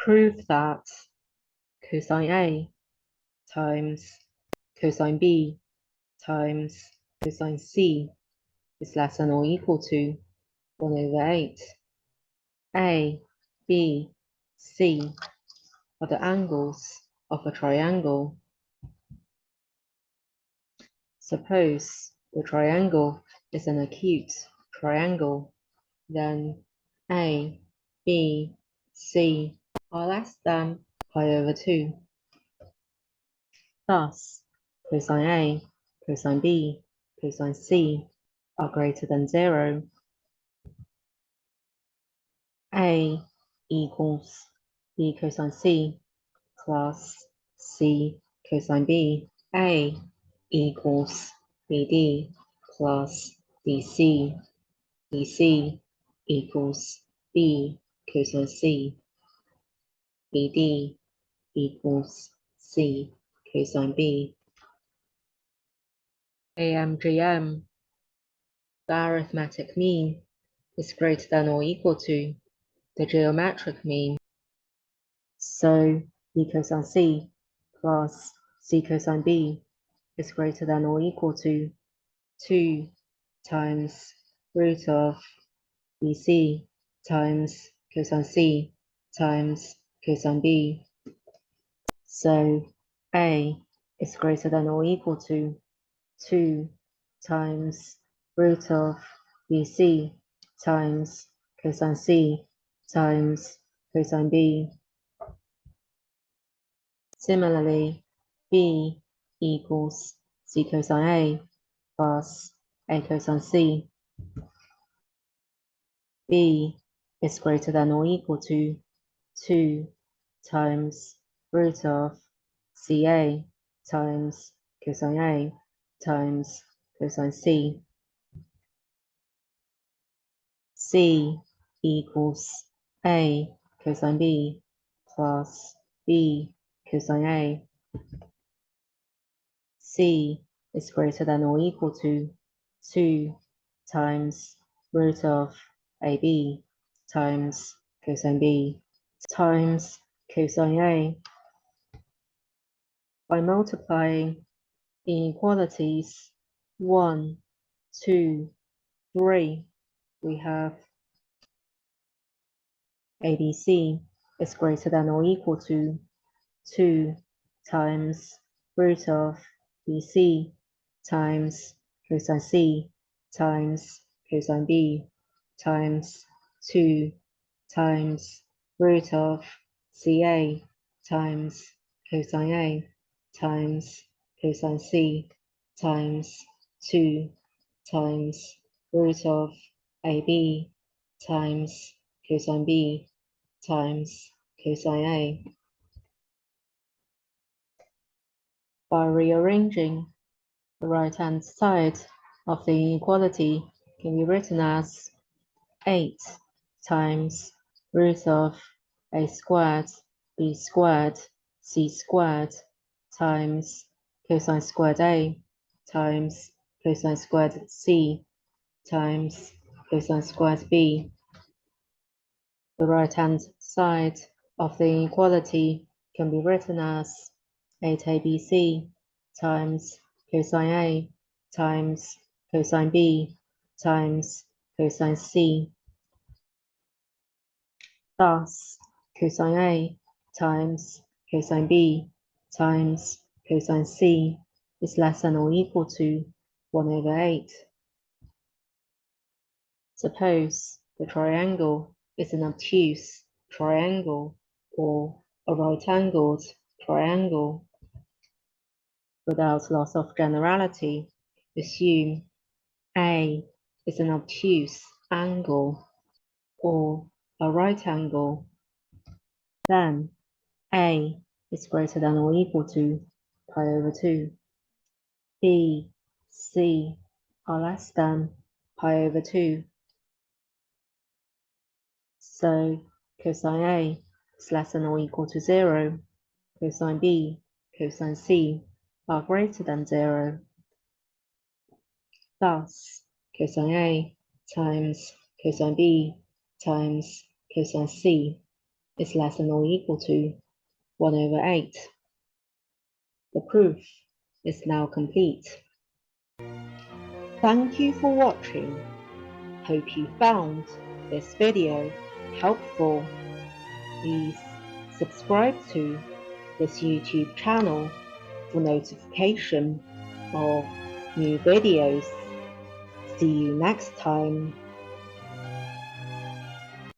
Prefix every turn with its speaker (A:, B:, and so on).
A: prove that cosine A times cosine B times cosine C is less than or equal to 1/8. A, B, C are the angles of a triangle. Suppose the triangle is an acute triangle, then A, B, C are less than pi/2. Thus, cosine A, cosine B, cosine C are greater than 0. A equals B cosine C plus C cosine B. A equals BD plus BC. BC equals B cosine C. BD equals C cosine B. AMGM, the arithmetic mean, is greater than or equal to the geometric mean. So B cosine C plus C cosine B is greater than or equal to 2 times root of BC times cosine C times cosine B. So A is greater than or equal to 2 times root of BC times cosine C times cosine B. Similarly, B equals C cosine A plus A cosine C. B is greater than or equal to 2 times root of CA times cosine A times cosine C. C equals A cosine B plus B cosine A. C is greater than or equal to 2 times root of AB times cosine B times cosine A. By multiplying inequalities 1, 2, 3, we have ABC is greater than or equal to 2 times root of BC times cosine C times cosine B times 2 times root of CA times cosine A times cosine C times 2 times root of AB times cosine B times cosine A. By rearranging, the right-hand side of the inequality can be written as 8 times root of A squared, B squared, C squared times cosine squared A times cosine squared C times cosine squared B. The right-hand side of the inequality can be written as 8ABC times cosine A times cosine B times cosine C. Thus, cosine A times cosine B times cosine C is less than or equal to 1/8. Suppose the triangle is an obtuse triangle or a right-angled triangle. Without loss of generality, assume A is an obtuse angle or a right angle. Then A is greater than or equal to pi/2. B, C are less than pi/2. So cosine A is less than or equal to 0. Cosine B, cosine C are greater than 0. Thus, cosine A times cosine B times cosine C is less than or equal to 1 over 8. The proof is now complete. Thank you for watching. Hope you found this video helpful. Please subscribe to this YouTube channel for notification of new videos. See you next time.